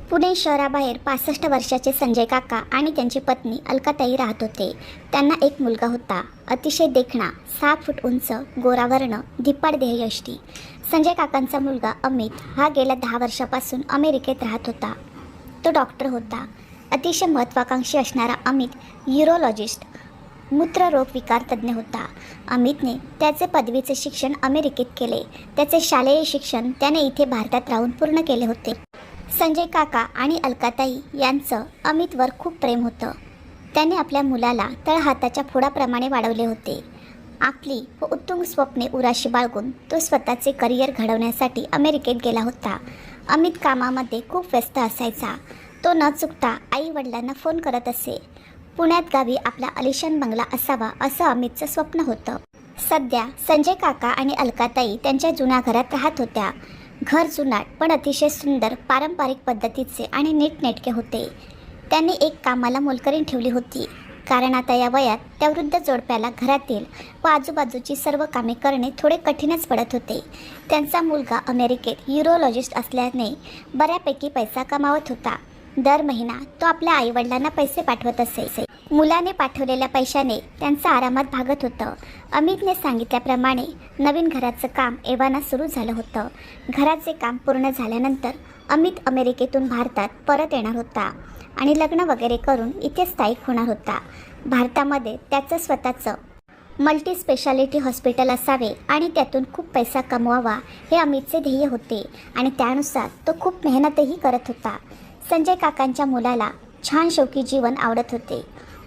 पुणे शहराबाहेर 65 वर्षाचे संजय काका आणि त्यांची पत्नी अलकाताई राहत होते. त्यांना एक मुलगा होता. अतिशय देखणा, 6 फूट उंच, गोरावर्ण, धिप्पाड देहयष्टी. संजय काकांचा मुलगा अमित हा गेल्या 10 वर्षापासून अमेरिकेत राहत होता. तो डॉक्टर होता. अतिशय महत्त्वाकांक्षी असणारा अमित यूरोलॉजिस्ट, मूत्ररोग विकार तज्ज्ञ होता. अमितने त्याचे पदवीचे शिक्षण अमेरिकेत केले. त्याचे शालेय शिक्षण त्याने इथे भारतात राहून पूर्ण केले होते. संजय काका आणि अलकाताई यांचं अमितवर खूप प्रेम होतं. त्याने आपल्या मुलाला तळहाताच्या फोडाप्रमाणे वाढवले होते. आपली व उत्तुंग स्वप्ने उराशी बाळगून तो स्वतःचे करिअर घडवण्यासाठी अमेरिकेत गेला होता. अमित कामामध्ये खूप व्यस्त असायचा. तो न चुकता आई वडिलांना फोन करत असे. पुण्यात गावी आपला आलिशान बंगला असावा असं अमितचं स्वप्न होतं. सध्या संजय काका आणि अलकाताई त्यांच्या जुन्या घरात राहत होत्या. घर जुनाट पण अतिशय सुंदर, पारंपरिक पद्धतीचे आणि नीटनेटके होते. त्यांनी एक कामाला मोलकरीण ठेवली होती, कारण आता या वयात त्या वृद्ध जोडप्याला घरातील व आजूबाजूची सर्व कामे करणे थोडे कठीणच पडत होते. त्यांचा मुलगा अमेरिकेत यूरोलॉजिस्ट असल्याने बऱ्यापैकी पैसा कमावत होता. दर महिना तो आपल्या आईवडिलांना पैसे पाठवत असे. मुलाने पाठवलेल्या पैशाने त्यांचं आरामात भागत होतं. अमितने सांगितल्याप्रमाणे नवीन घराचं काम एव्हाना सुरू झालं होतं. घराचे काम पूर्ण झाल्यानंतर अमित अमेरिकेतून भारतात परत येणार होता आणि लग्न वगैरे करून इथे स्थायिक होणार होता. भारतामध्ये त्याचं स्वतःचं मल्टी स्पेशालिटी हॉस्पिटल असावे आणि त्यातून खूप पैसा कमवावा हे अमितचे ध्येय होते आणि त्यानुसार तो खूप मेहनतही करत होता. संजय काकांच्या मुलाला छान शौकी जीवन आवडत होते.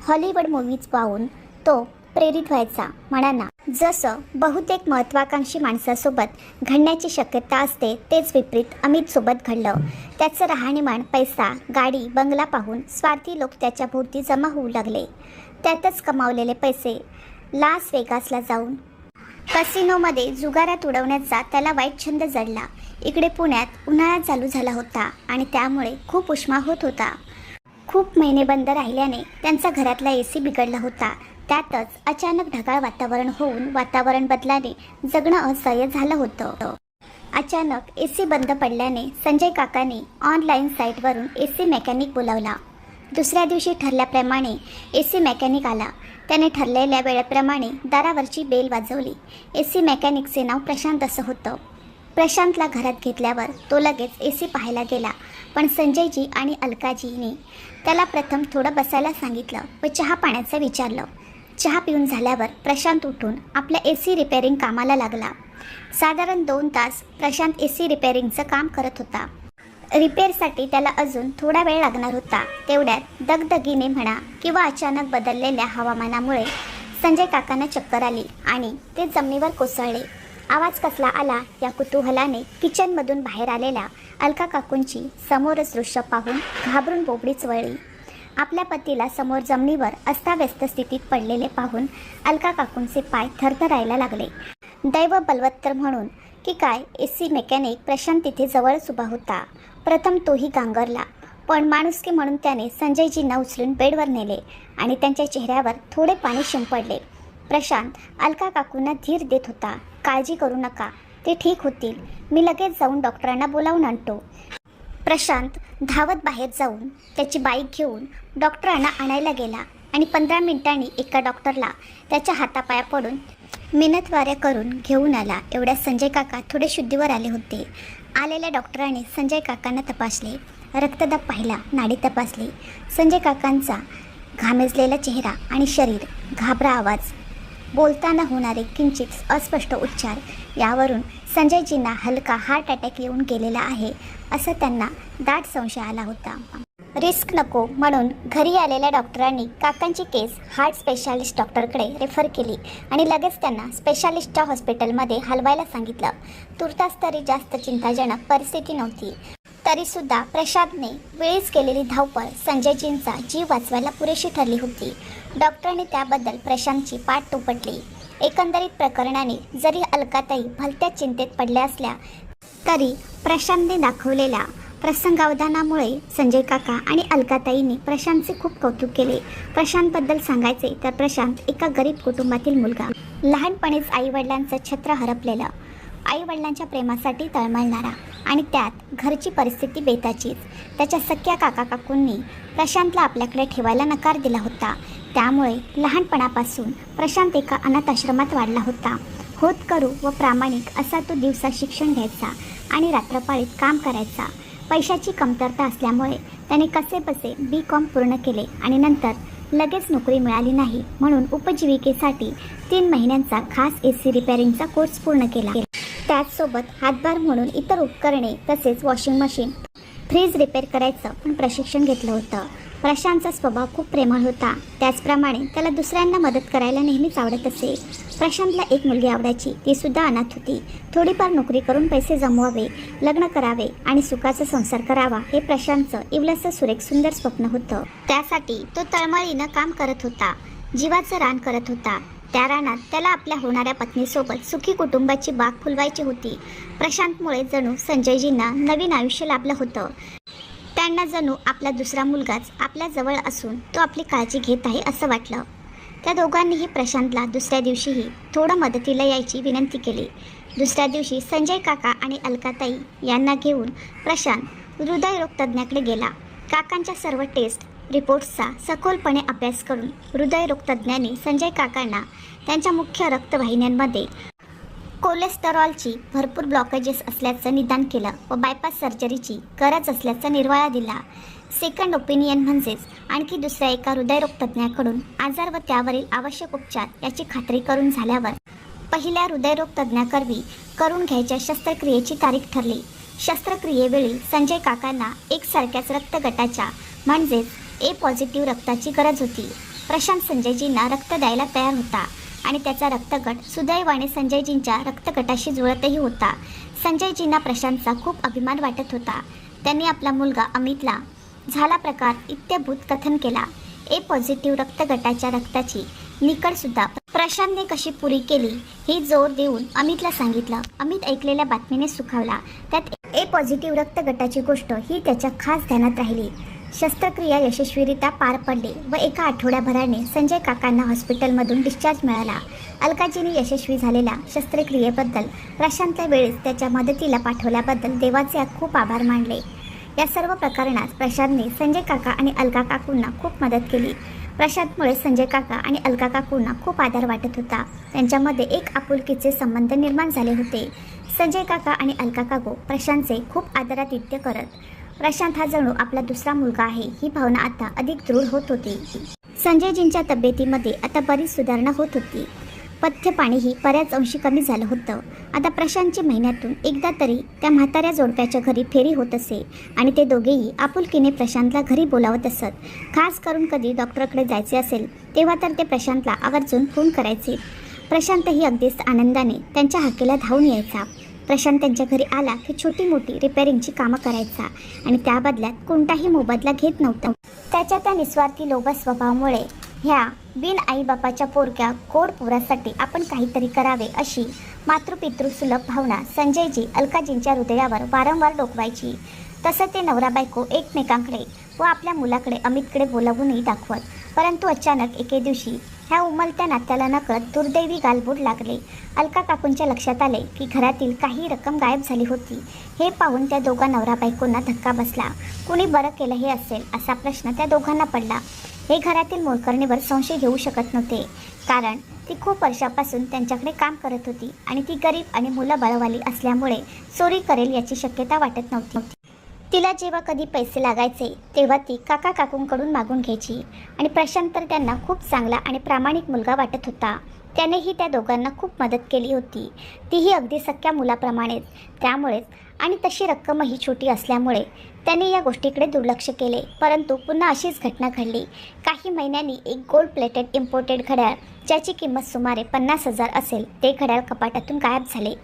हॉलिवूड मूव्हीज पाहून तो प्रेरित व्हायचा म्हणाना. जसं बहुतेक महत्त्वाकांक्षी माणसासोबत घडण्याची शक्यता असते तेच विपरीत अमितसोबत घडलं. त्याचं राहणीमान, पैसा, गाडी, बंगला पाहून स्वार्थी लोक त्याच्या भोवती जमा होऊ लागले. त्यातच कमावलेले पैसे लास वेगासला जाऊन कसिनोमध्ये जुगारात उडवण्याचा त्याला वाईट छंद जडला. इकडे पुण्यात उन्हाळा चालू झाला होता आणि त्यामुळे खूप उष्मा होत होता. खूप महिने बंद राहिल्याने त्यांचा घरातला AC बिघडला होता. त्यातच अचानक ढगाळ वातावरण होऊन वातावरण बदलाने जगणं असह्य झालं होतं. अचानक AC बंद पडल्याने संजय काकांनी ऑनलाईन साईटवरून AC मेकॅनिक बोलावला. दुसऱ्या दिवशी ठरल्याप्रमाणे AC मेकॅनिक आला. त्याने ठरलेल्या वेळेप्रमाणे दारावरची बेल वाजवली. AC मेकॅनिकचे नाव प्रशांत असं होतं. प्रशांतला घरात घेतल्यावर तो लगेच AC पाहायला गेला. पण संजयजी आणि अलकाजीने त्याला प्रथम थोडं बसायला सांगितलं व चहा पाण्याचं विचारलं. चहा पिऊन झाल्यावर प्रशांत उठून आपल्या AC रिपेअरिंग कामाला लागला. साधारण 2 तास प्रशांत AC रिपेअरिंगचं काम करत होता. रिपेअरसाठी त्याला अजून थोडा वेळ लागणार होता. तेवढ्यात दगदगीने म्हणा किंवा अचानक बदललेल्या हवामानामुळे संजय काकांना चक्कर आली आणि ते जमिनीवर कोसळले. आवाज कसला आला या कुतूहलाने किचनमधून बाहेर आलेल्या अलका काकूंची समोरच दृश्य पाहून घाबरून बोबडीच वळली. आपल्या पतीला समोर जमिनीवर अस्ताव्यस्त स्थितीत पडलेले पाहून अलका काकूंचे पाय थरथरायला लागले. दैव बलवत्तर म्हणून की काय AC मेकॅनिक प्रशांत तिथे जवळच उभा होता. प्रथम तोही गांगरला, पण माणुसकी म्हणून त्याने संजयजींना उचलून बेडवर नेले आणि त्यांच्या चेहऱ्यावर थोडे पाणी शिंपडले. प्रशांत अलका काकूंना धीर देत होता. काळजी करू नका, ते ठीक होतील. मी लगेच जाऊन डॉक्टरांना बोलावून आणतो. प्रशांत धावत बाहेर जाऊन त्याची बाईक घेऊन डॉक्टरांना आणायला गेला आणि 15 मिनिटांनी एका डॉक्टरला त्याच्या हातापाया पडून मिनतवाऱ्या करून घेऊन आला. एवढ्या संजय काका थोडे शुद्धीवर आले होते. आलेल्या डॉक्टरांनी संजय काकांना तपासले, रक्तदाब पाहिला, नाडी तपासली. संजय काकांचा घामेजलेला चेहरा आणि शरीर, घाबरा आवाज, बोलताना होणारे किंचित अस्पष्ट उच्चार यावरून संजयजींना हलका हार्ट अटॅक येऊन गेलेला आहे असं त्यांना दाट संशय आला होता. रिस्क नको म्हणून घरी आलेल्या डॉक्टरांनी काकांची केस हार्ट स्पेशालिस्ट डॉक्टरकडे रेफर केली आणि लगेच त्यांना स्पेशालिस्टच्या हॉस्पिटलमध्ये हलवायला सांगितलं. तुर्तास तरी जास्त चिंताजनक परिस्थिती नव्हती. तरीसुद्धा प्रशांतने वेळीच केलेली धावपळ संजयजींचा जीव वाचवायला पुरेशी ठरली होती. डॉक्टरांनी त्याबद्दल प्रशांतची पाठ तुपटली. एकंदरीत प्रकरणाने जरी अलकाताई भलत्याच चिंतेत पडल्या असल्या तरी प्रशांतने दाखवलेल्या प्रसंगावधानामुळे संजय काका आणि अलकाताईंनी प्रशांतचे खूप कौतुक केले. प्रशांतबद्दल सांगायचे तर प्रशांत एका गरीब कुटुंबातील मुलगा. लहानपणीच आईवडिलांचं छत्र हरपलेलं. आई वडिलांच्या प्रेमासाठी तळमळणारा आणि त्यात घरची परिस्थिती बेताचीच. त्याच्या सख्या काका काकूंनी प्रशांतला आपल्याकडे ठेवायला नकार दिला होता. त्यामुळे लहानपणापासून प्रशांत एका अनाथाश्रमात वाढला होता. होतकरू व प्रामाणिक असा तो दिवसा शिक्षण घ्यायचा आणि रात्रपाळीत काम करायचा. पैशाची कमतरता असल्यामुळे त्याने कसेबसे B.Com पूर्ण केले आणि नंतर लगेच नोकरी मिळाली नाही म्हणून उपजीविकेसाठी 3 महिन्यांचा खास AC रिपेअरिंगचा कोर्स पूर्ण केला. त्याचसोबत हातभार म्हणून इतर उपकरणे तसेच वॉशिंग मशीन, फ्रीज रिपेअर करायचं पण प्रशिक्षण घेतलं होतं. प्रशांतचा स्वभाव खूप प्रेमळ होता. त्याचप्रमाणे त्याला दुसऱ्यांना मदत करायला नेहमीच आवडत असे. प्रशांतला एक मुलगी आवडायची, ती सुद्धा अनाथ होती. थोडीफार नोकरी करून पैसे जमवावे, लग्न करावे आणि सुखाचा संसार करावा हे प्रशांतचं इवलसं सुरेख सुंदर स्वप्न होतं. त्यासाठी तो तळमळीनं काम करत होता, जीवाचं रान करत होता. त्या रानात त्याला आपल्या होणाऱ्या पत्नीसोबत सुखी कुटुंबाची बाग फुलवायची होती. प्रशांतमुळे जणू संजयजींना नवीन आयुष्य लाभलं होतं. त्यांना जणू आपला दुसरा मुलगाच आपल्या जवळ असून तो आपली काळजी घेत आहे असं वाटलं. त्या दोघांनीही प्रशांतला दुसऱ्या दिवशीही थोडं मदतीला यायची विनंती केली. दुसऱ्या दिवशी संजय काका आणि अलकाताई यांना घेऊन प्रशांत हृदयरोग तज्ज्ञाकडे गेला. काकांच्या सर्व टेस्ट रिपोर्ट्सचा सखोलपणे अभ्यास करून हृदयरोग तज्ज्ञांनी संजय काकांना त्यांच्या मुख्य रक्तवाहिन्यांमध्ये कोलेस्टेरॉलची भरपूर ब्लॉकेजेस असल्याचं निदान केलं व बायपास सर्जरीची गरज असल्याचा निर्वाळा दिला. सेकंड ओपिनियन म्हणजेच आणखी दुसऱ्या एका हृदयरोग तज्ज्ञाकडून आजार व त्यावरील आवश्यक उपचार याची खात्री करून झाल्यावर पहिल्या हृदयरोग तज्ज्ञाकरवी करून घ्यायच्या शस्त्रक्रियेची तारीख ठरली. शस्त्रक्रियेवेळी संजय काकांना एकसारख्याच रक्तगटाच्या म्हणजेच A पॉझिटिव्ह रक्ताची गरज होती. प्रशांत संजयजींना रक्त द्यायला तयार होता आणि त्याचा रक्तगट सुदैवाने संजयजींच्या रक्तगटाशी जुळतही होता. संजयजींना प्रशांतचा खूप अभिमान वाटत होता. त्यांनी आपला मुलगा अमितला झाला प्रकार इत्याभूत कथन केला. A पॉझिटिव्ह रक्तगटाच्या रक्ताची निकडसुद्धा प्रशांतने कशी पुरी केली ही जोर देऊन अमितला सांगितलं. अमित ऐकलेल्या बातमीने सुखावला. त्यात A पॉझिटिव्ह रक्तगटाची गोष्ट ही त्याच्या खास ध्यानात राहिली. शस्त्रक्रिया यशस्वीरित्या पार पडली व एका आठवड्याभराने संजय काकांना हॉस्पिटलमधून डिस्चार्ज मिळाला. अलकाजींनी यशस्वी झालेल्या शस्त्रक्रियेबद्दल प्रशांतला वेळेस त्याच्या मदतीला पाठवल्याबद्दल देवाचे खूप आभार मानले. या सर्व प्रकरणात प्रशांतने संजय काका आणि अलका काकूंना खूप मदत केली. प्रशांतमुळे संजय काका आणि अलका काकूंना खूप आधार वाटत होता. त्यांच्यामध्ये एक आपुलकीचे संबंध निर्माण झाले होते. संजय काका आणि अलका काकू प्रशांतचे खूप आदरातिथ्य करत. प्रशांत हा जणू आपला दुसरा मुलगा आहे ही भावना आता अधिक दृढ होत होती. संजयजींच्या तब्येतीमध्ये आता बरीच सुधारणा होत होती. पथ्य पाणीही बऱ्याच अंशी कमी झालं होतं. आता प्रशांतची महिन्यातून एकदा तरी त्या म्हाताऱ्या जोडप्याच्या घरी फेरी होत असे आणि ते दोघेही आपुलकीने प्रशांतला घरी बोलावत असत. खास करून कधी डॉक्टरकडे जायचे असेल तेव्हा तर ते प्रशांतला आवर्जून फोन करायचे. प्रशांतही अगदीच आनंदाने त्यांच्या हाकेला धावून यायचा. प्रशांत त्यांच्या घरी आला की छोटी मोठी रिपेअरिंगची कामं करायचा आणि त्या बदल्यात कोणताही मोबदला घेत नव्हता. त्याच्या त्या निस्वार्थी लोभ स्वभावामुळे ह्या बिन आईबापाच्या पोरक्या गोड पोरासाठी आपण काहीतरी करावे अशी मातृपितृसुलभ भावना संजयजी अलकाजींच्या हृदयावर वारंवार डोकवायची. तसं ते नवरा बायको एकमेकांकडे व आपल्या मुलाकडे अमितकडे बोलावूनही दाखवत. परंतु अचानक एके दिवशी ह्या उमलत्या नात्याला नकळत दुर्दैवी गालबोट लागले. अलका काकूंच्या लक्षात आले की घरातील काही रक्कम गायब झाली होती. हे पाहून त्या दोघा नवरा बायकोंना धक्का बसला. कुणी बरं केलं हे असेल असा प्रश्न त्या दोघांना पडला. हे घरातील मोलकरणीवर संशय घेऊ शकत नव्हते, कारण ती खूप वर्षापासून त्यांच्याकडे काम करत होती आणि ती गरीब आणि मुलं बाळवाली असल्यामुळे चोरी करेल याची शक्यता वाटत नव्हती. तिला जेव्हा कधी पैसे लागायचे तेव्हा ती काका काकूंकडून मागून घ्यायची आणि प्रशांत तर त्यांना खूप चांगला आणि प्रामाणिक मुलगा वाटत होता. त्यानेही त्या दोघांना खूप मदत केली होती, तीही अगदी सख्या मुलाप्रमाणेच. त्यामुळेच आणि तशी रक्कमही छोटी असल्यामुळे त्यांनी या गोष्टीकडे दुर्लक्ष केले. परंतु पुन्हा अशीच घटना घडली. काही महिन्यांनी एक गोल्ड प्लेटेड इम्पोर्टेड घड्याळ ज्याची किंमत सुमारे 50,000 असेल ते घड्याळ कपाटातून गायब झाले.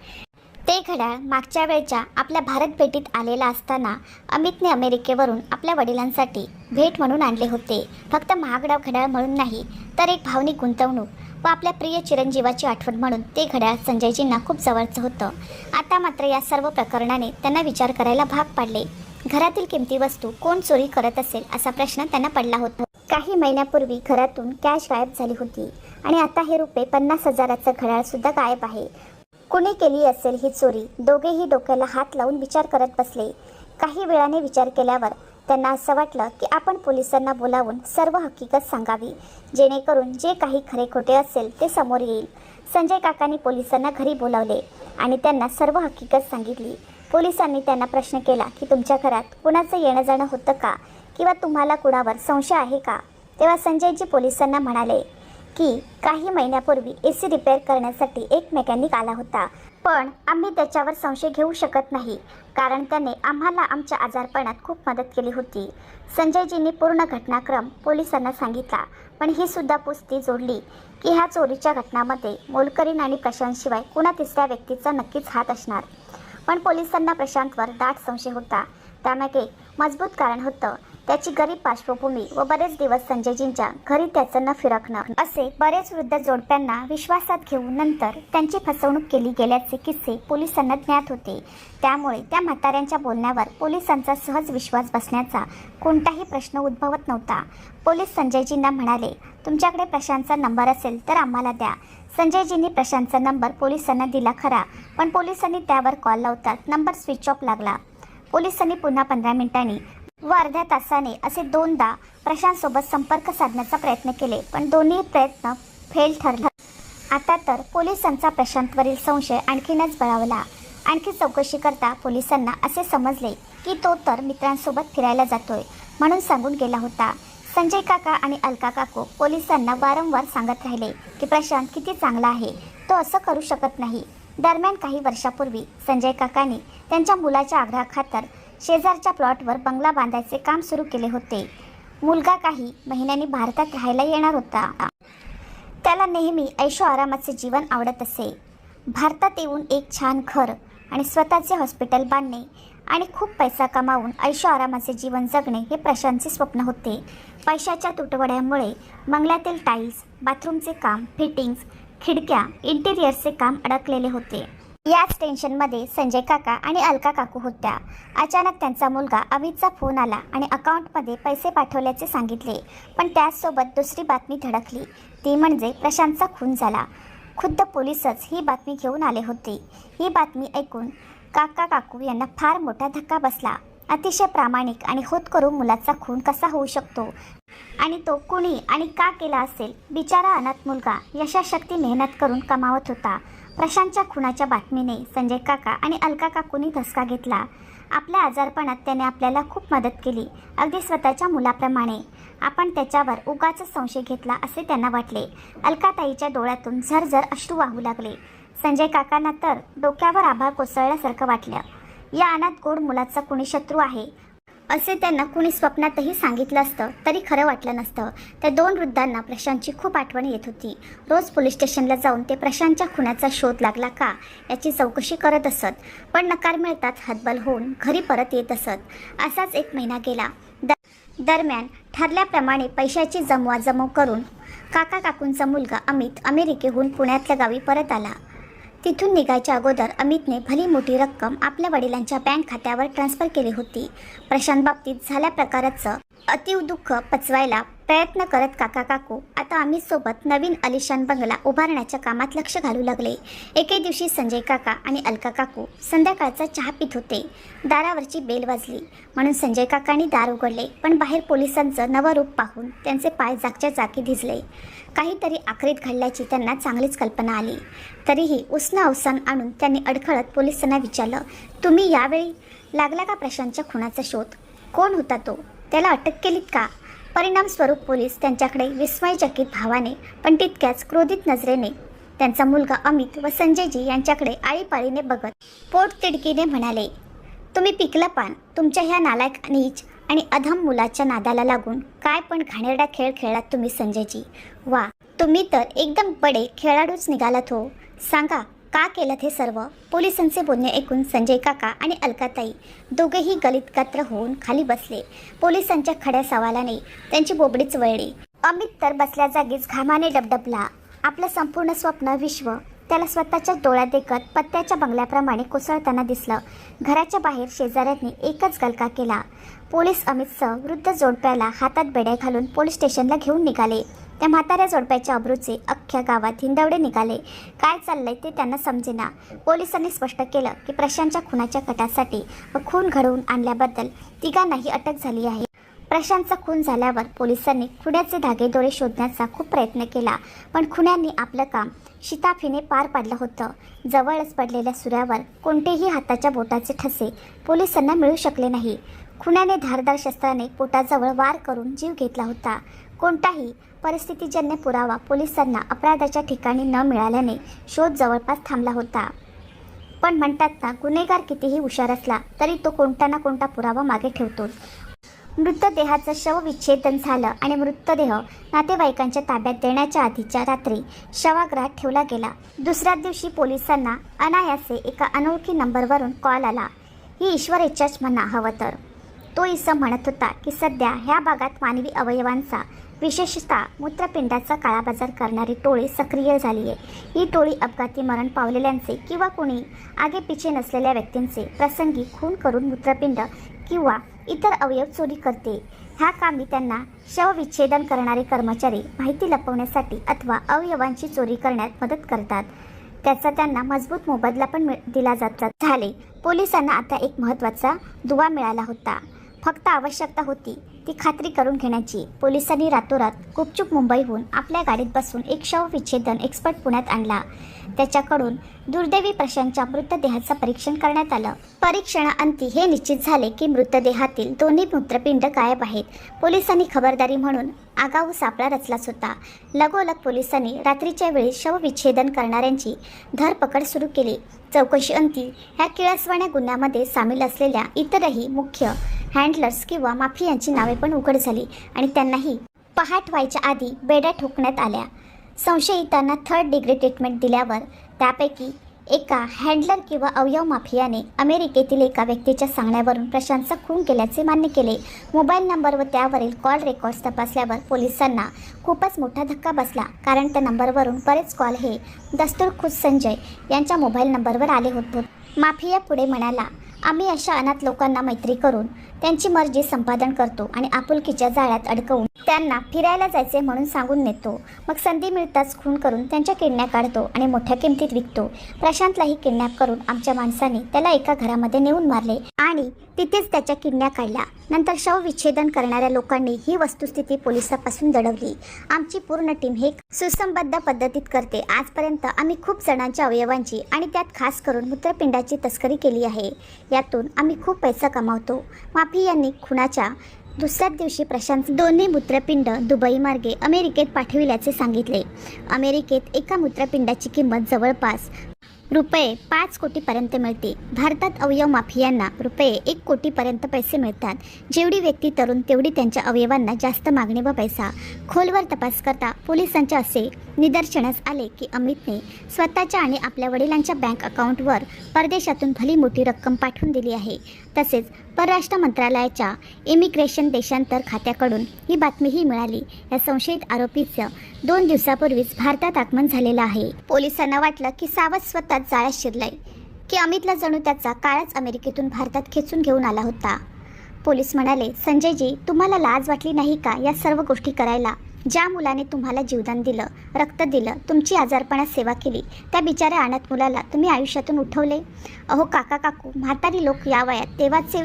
ते घड्याळ मागच्या वेळच्या आपल्या भारत भेटीत आलेला असताना अमितने अमेरिकेवरून आपल्या वडिलांसाठी भेट म्हणून आणले होते. फक्त महागडा घड्याळ म्हणून नाही तर एक भावनिक गुंतवणूक व आपल्या प्रिय चिरंजीवाची आठवण म्हणून ते घड्याळ संजयजींना खूप जवळचं होतं. आता मात्र या सर्व प्रकरणाने त्यांना विचार करायला भाग पाडले. घरातील किमती वस्तू कोण चोरी करत असेल असा प्रश्न त्यांना पडला होता. काही महिन्यापूर्वी घरातून कॅश गायब झाली होती आणि आता हे रुपये 50,000चं घड्याळ सुद्धा गायब आहे. कुणी केली असेल ही चोरी? दोघेही डोक्याला हात लावून विचार करत बसले. काही वेळाने विचार केल्यावर त्यांना असं वाटलं की आपण पोलिसांना बोलावून सर्व हकीकत सांगावी, जेणेकरून जे काही खरे खोटे असेल ते समोर येईल. संजय काकांनी पोलिसांना घरी बोलावले आणि त्यांना सर्व हकीकत सांगितली. पोलिसांनी त्यांना प्रश्न केला की तुमच्या घरात कुणाचं येणं जाणं होतं का, किंवा तुम्हाला कुणावर संशय आहे का? तेव्हा संजयजी पोलिसांना म्हणाले की काही महिन्यापूर्वी AC रिपेअर करण्यासाठी एक मेकॅनिक आला होता, पण आम्ही त्याच्यावर संशय घेऊ शकत नाही, कारण त्याने आम्हाला आमच्या आजारपणात खूप मदत केली होती. संजयजींनी पूर्ण घटनाक्रम पोलिसांना सांगितला, पण ही सुद्धा पुस्ती जोडली की ह्या चोरीच्या घटनामध्ये मोलकरीण आणि प्रशांतशिवाय कुणा तिसऱ्या व्यक्तीचा नक्कीच हात असणार. पण पोलिसांना प्रशांतवर दाट संशय होता. त्यामागे मजबूत कारण होतं, त्याची गरीब पार्श्वभूमी व बरेच दिवस संजयजींच्या घरी त्याचं न फिरकणं. असे बरेच वृद्ध जोडप्यांना विश्वासात घेऊन नंतर त्यांची फसवणूक केली गेल्याचे किस्से पोलिसांना ज्ञात होते. त्यामुळे त्या म्हाताऱ्यांच्या बोलण्यावर पोलिसांचा सहज विश्वास बसण्याचा कोणताही प्रश्न उद्भवत नव्हता. पोलीस संजयजींना म्हणाले, तुमच्याकडे प्रशांतचा नंबर असेल तर आम्हाला द्या. संजयजींनी प्रशांतचा नंबर पोलिसांना दिला खरा, पण पोलिसांनी त्यावर कॉल लावतात नंबर स्विच ऑफ लागला. पोलिसांनी पुन्हा 15 मिनिटांनी व अर्ध्या तासाने असे 2दा प्रशांतसोबत संपर्क साधण्याचा प्रयत्न केले, पण दोन्ही प्रयत्न फेल ठरले. आता तर पोलिसांचा प्रशांतवरील संशय आणखीनच बळावला. आणखी चौकशी करता पोलिसांना असे समजले की तो तर मित्रांसोबत फिरायला जातोय म्हणून सांगून गेला होता. संजय काका आणि अलका काकू पोलिसांना वारंवार सांगत राहिले की प्रशांत किती चांगला आहे, तो असं करू शकत नाही. दरम्यान काही वर्षापूर्वी संजय काकांनी त्यांच्या मुलाच्या आग्रहाखातर शेजारच्या प्लॉटवर बंगला बांधायचे काम सुरू केले होते. मुलगा काही महिन्यांनी भारतात राहायला येणार होता. त्याला नेहमी ऐशो आरामाचे जीवन आवडत असे. भारतात येऊन एक छान घर आणि स्वतःचे हॉस्पिटल बांधणे आणि खूप पैसा कमावून ऐशो आरामाचे जीवन जगणे हे प्रशांतचे स्वप्न होते. पैशाच्या तुटवड्यामुळे बंगल्यातील टाईल्स, बाथरूमचे काम, फिटिंग्स, खिडक्या, इंटिरियरचे काम अडकलेले होते. याच टेन्शनमध्ये संजय काका आणि अलका काकू होत्या. अचानक त्यांचा मुलगा अमितचा फोन आला आणि अकाउंटमध्ये पैसे पाठवल्याचे सांगितले. पण त्याचसोबत दुसरी बातमी धडकली, ती म्हणजे प्रशांतचा खून झाला. खुद्द पोलीसच ही बातमी घेऊन आले होते. ही बातमी ऐकून काका काकू यांना फार मोठा धक्का बसला. अतिशय प्रामाणिक आणि होतकरू मुलाचा खून कसा होऊ शकतो आणि तो कुणी आणि का केला असेल? बिचारा अनाथ मुलगा यशाशक्ती मेहनत करून कमावत होता. प्रशांतच्या खुनाच्या बातमीने संजय काका आणि अलका काकूंनी धसका घेतला. आपल्या आजारपणात त्याने आपल्याला खूप मदत केली, अगदी स्वतःच्या मुलाप्रमाणे. आपण त्याच्यावर उगाच संशय घेतला असे त्यांना वाटले. अलकाताईच्या डोळ्यातून झरझर अश्रू वाहू लागले. संजय काकांना तर डोक्यावर आभाळ कोसळल्यासारखं वाटलं. या अनाथ गोड मुलाचा कुणी शत्रू आहे असे त्यांना कुणी स्वप्नातही सांगितलं असतं तरी खरं वाटलं नसतं. त्या 2 वृद्धांना प्रशांतची खूप आठवण येत होती. रोज पोलीस स्टेशनला जाऊन ते प्रशांतच्या खुनाचा शोध लागला का याची चौकशी करत असत, पण नकार मिळताच हतबल होऊन घरी परत येत असत. असाच 1 महिना गेला. दरम्यान ठरल्याप्रमाणे पैशाची जमवाजमव करून काका काकूंचा मुलगा अमित अमेरिकेहून पुण्यातल्या गावी परत आला. तिथून निघायच्या अगोदर अमितने भली मोठी रक्कम आपल्या वडिलांच्या बँक खात्यावर ट्रान्सफर केली होती. प्रशांत बाबतीत झाल्या प्रकाराचं अतीव दुःख पचवायला प्रयत्न करत काका काकू आता अमितसोबत नवीन आलिशान बंगला उभारण्याच्या कामात लक्ष घालू लागले. एके दिवशी संजय काका आणि अलका काकू संध्याकाळचा चहा पित होते. दारावरची बेल वाजली म्हणून संजय काकांनी दार उघडले, पण बाहेर पोलिसांचं नवं रूप पाहून त्यांचे पाय जागच्या जागी धिजले. काहीतरी आखरीत घडल्याची त्यांना चांगलीच कल्पना आली. तरीही उसनं अवसान आणून त्यांनी अडखळत पोलिसांना विचारलं, तुम्ही यावेळी लागला का प्रशांतच्या खुनाचा शोध? कोण होता तो? त्याला अटक केलीत का? परिणामस्वरूप पोलीस त्यांच्याकडे विस्मयचकित भावाने पण तितक्याच क्रोधित नजरेने त्यांचा मुलगा अमित व संजयजी यांच्याकडे आळीपाळीने बघत पोटतिडकीने म्हणाले, तुम्ही पिकलं पान. तुमच्या ह्या नालायक नीच आणि अधम मुलाच्या नादाला लागून काय पण घाणेरडा खेळ खेळलात तुम्ही संजयजी. वा, तुम्ही तर एकदम बडे खेळाडूच निघालात हो. सांगा का केलं हे सर्व? पोलिसांचे बोलणे ऐकून संजय काका आणि अलकाताई दोघेही गलितगात्र होऊन खाली बसले. पोलिसांच्या खड्या सवालाने त्यांची बोबडीच वळली. अमित तर बसल्या जागीच घामाने डबडबला. आपलं संपूर्ण स्वप्न विश्व त्याला स्वतःच्या डोळ्यात देखत पत्त्याच्या बंगल्याप्रमाणे कोसळताना दिसलं. घराच्या बाहेर शेजाऱ्यांनी एकच गलका केला. पोलीस अमितसह वृद्ध जोडप्याला हातात बेड्या घालून पोलीस स्टेशनला घेऊन निघाले. त्या म्हाताऱ्या जोडप्याच्या अब्रूचे अख्ख्या गावात हिंदवडे निघाले. काय चाललंय ते त्यांना समजेना. पोलिसांनी स्पष्ट केलं की प्रशांतच्या खुनाच्या कटासाठी व खून घडवून आणल्याबद्दल तिघांनाही अटक झाली आहे. प्रशांतचा खून झाल्यावर पोलिसांनी खुन्याचे धागेदोरे शोधण्याचा खूप प्रयत्न केला, पण खुन्यांनी आपलं काम शिताफीने पार पाडलं होतं. जवळच पडलेल्या सूर्यावर कोणतेही हाताच्या बोटाचे ठसे पोलिसांना मिळू शकले नाही. खुन्याने धारदार शस्त्राने पोटाजवळ वार करून जीव घेतला होता. कोणताही परिस्थितीजन्य पुरावा पोलिसांना अपराधाच्या ठिकाणी न मिळाल्याने शोध जवळपास थांबला होता. पण म्हणतात ना, गुन्हेगार कितीही हुशार असला तरी तो कोणता ना कोणता पुरावा मागे ठेवतो. मृतदेहाचं शवविच्छेदन झालं आणि मृतदेह नातेवाईकांच्या ताब्यात देण्याच्या आधीच्या रात्री शवागारात ठेवला गेला. दुसऱ्या दिवशी पोलिसांना अनायासे एका अनोळखी नंबरवरून कॉल आला. ही ईश्वर इच्छाच म्हणा हवं तर. तो इसम म्हणत होता की सध्या ह्या भागात मानवी अवयवांचा, विशेषतः मूत्रपिंडाचा काळाबाजार करणारी टोळी सक्रिय झाली आहे. ही टोळी अपघाती मरण पावलेल्यांचे किंवा कोणी आगेपिछे नसलेल्या व्यक्तींचे प्रसंगी खून करून मूत्रपिंड किंवा इतर अवयव चोरी करते. ह्या कामी त्यांना शवविच्छेदन करणारे कर्मचारी माहिती लपवण्यासाठी अथवा अवयवांची चोरी करण्यात मदत करतात. त्याचा त्यांना मजबूत मोबदला पण दिला झाले. पोलिसांना आता एक महत्त्वाचा दुवा मिळाला होता. फक्त आवश्यकता होती ती खात्री करून घेण्याची. पोलिसांनी रातोरात गुपचूप मुंबईहून आपल्या गाडीत बसून एक शवविच्छेदन एक्सपर्ट पुण्यात आणला. त्याच्याकडून दुर्दैवी प्रशांतच्या मृतदेहाचं परीक्षण करण्यात आलं. परीक्षणाअंती हे निश्चित झाले की मृतदेहातील दोन्ही मूत्रपिंड गायब आहेत. पोलिसांनी खबरदारी म्हणून आगाऊ सापळा रचलाच होता. लगोलग पोलिसांनी रात्रीच्या वेळी शवविच्छेदन करणाऱ्यांची धरपकड सुरू केली. चौकशीअंती ह्या किळसवाण्या गुन्ह्यामध्ये सामील असलेल्या इतरही मुख्य हँडलर्स किंवा माफियांची नावे पण उघड झाली आणि त्यांनाही पहाट व्हायच्या आधी बेड्या ठोकण्यात आल्या. संशयितांना 3rd डिग्री ट्रीटमेंट दिल्यावर त्यापैकी एका हँडलर किंवा अवयव माफियाने अमेरिकेतील एका व्यक्तीच्या सांगण्यावरून प्रशांतचा खून केल्याचे मान्य केले. मोबाईल नंबर व त्यावरील कॉल रेकॉर्ड्स तपासल्यावर पोलिसांना खूपच मोठा धक्का बसला, कारण त्या नंबरवरून बरेच कॉल हे दस्तूरखुद संजय यांच्या मोबाईल नंबरवर आले होते. माफिया पुढे म्हणाला, आम्ही अशा अनाथ लोकांना मैत्री करून त्यांची मर्जी संपादन करतो आणि आपुलकीच्या जाळ्यात अडकवून त्यांना फिरायला जायचे म्हणून सांगून नेतो. मग संधी मिळताच खून करून त्यांच्या किडनॅप काढतो आणि मोठ्या किमतीत विकतो. प्रशांतलाही किडनॅप करून आमच्या माणसांनी त्याला एका घरामध्ये नेऊन मारले आणि तिथेच त्याच्या किडनॅप काढल्या. नंतर शवविच्छेदन करणाऱ्या लोकांनी ही वस्तुस्थिती पोलिसांपासून दडवली. आमची पूर्ण टीम हे सुसंबद्ध पद्धतीत करते. आजपर्यंत आम्ही खूप जणांच्या अवयवांची आणि त्यात खास करून मूत्रपिंडाची तस्करी केली आहे. यातून आम्ही खूप पैसा कमावतो. माफियांनी खुनाच्या दुसऱ्याच दिवशी प्रशांत दोन्ही मूत्रपिंड दुबई मार्गे अमेरिकेत पाठविल्याचे सांगितले. अमेरिकेत एका मूत्रपिंडाची किंमत जवळपास रुपये 5 कोटीपर्यंत मिळते. भारतात अवयव माफियांना रुपये 1 कोटीपर्यंत पैसे मिळतात. जेवढी व्यक्ती तरुण तेवढी त्यांच्या अवयवांना जास्त मागणी व पैसा. खोलवर तपास करता पोलिसांच्या असे निदर्शनास आले की अमितने स्वतःच्या आणि आपल्या वडिलांच्या बँक अकाउंटवर परदेशातून भली मोठी रक्कम पाठवून दिली आहे. तसेच परराष्ट्र मंत्रालयाच्या इमिग्रेशन देशांतर खात्याकडून ही बातमीही मिळाली. या संशयित आरोपीचं 2 दिवसापूर्वीच भारतात आगमन झालेलं आहे. पोलिसांना वाटलं की सावध स्वतः जाळ्यात शिरलंय, की अमितला जणू त्याचा काळच अमेरिकेतून भारतात खेचून घेऊन आला होता. पोलीस म्हणाले, संजयजी, तुम्हाला लाज वाटली नाही का या सर्व गोष्टी करायला? ज्या मुलाने तुम्हाला जीवदान दिलं, रक्त दिलं, तुमची आजारपणात सेवा केली, त्या बिचाऱ्या अनाथ मुलाला तुम्ही आयुष्यातून उठवले. अहो काका काकू, म्हातारी लोक या वयात देवाचे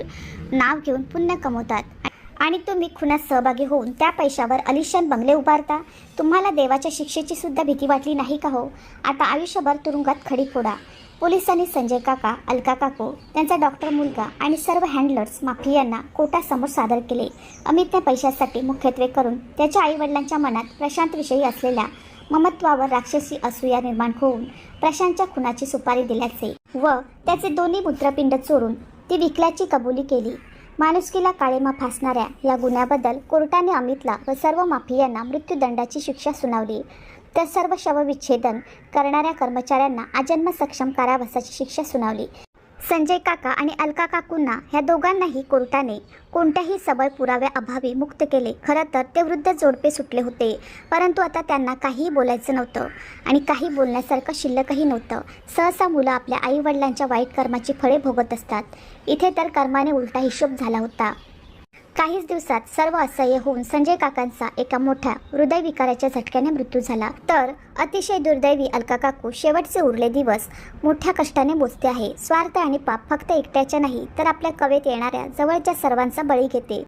नाव घेऊन पुण्य कमवतात आणि तुम्ही खुनात सहभागी होऊन त्या पैशावर आलिशान बंगले उभारता. तुम्हाला देवाच्या शिक्षेची सुद्धा भीती वाटली नाही का हो? आता आयुष्यभर तुरुंगात खडी फोडा. पोलिसांनी संजय काका, अलका काकू, त्यांचा डॉक्टर मुलगा आणि सर्व हँडलर्स माफियांना कोर्टासमोर सादर केले. अमितने पैशासाठी मुख्यत्वे करून त्याच्या आईवडिलांच्या मनात प्रशांतविषयी असलेल्या ममत्वावर राक्षसी असूया निर्माण होऊन प्रशांतच्या खुनाची सुपारी दिल्याचे व त्याचे दोन्ही मूत्रपिंड चोरून ती विकल्याची कबुली केली. माणुसकीला काळिमा फासणाऱ्या या गुन्ह्याबद्दल कोर्टाने अमितला व सर्व माफियांना मृत्यूदंडाची शिक्षा सुनावली. तर सर्व शवविच्छेदन करणाऱ्या कर्मचाऱ्यांना आजन्म सक्षम कारावासाची शिक्षा सुनावली. संजय काका आणि अलका काकूंना ह्या दोघांनाही कोर्टाने कोणत्याही सबळ पुराव्याअभावी मुक्त केले. खरं तर ते वृद्ध जोडपे सुटले होते, परंतु आता त्यांना काहीही बोलायचं नव्हतं आणि काही बोलण्यासारखं शिल्लकही नव्हतं. सहसा मुलं आपल्या आईवडिलांच्या वाईट कर्माची फळे भोगत असतात. इथे तर कर्माने उलटा हिशोब झाला होता. काहीच दिवसात सर्व असह्य होऊन संजय काकांचा एका मोठ्या हृदयविकाराच्या झटक्याने मृत्यू झाला. तर अतिशय दुर्दैवी अलका काकू शेवटचे उरले दिवस मोठ्या कष्टाने मोजते आहे. स्वार्थ आणि पाप फक्त एकट्याच्या नाही तर आपल्या कवेत येणाऱ्या जवळच्या सर्वांचा बळी घेते.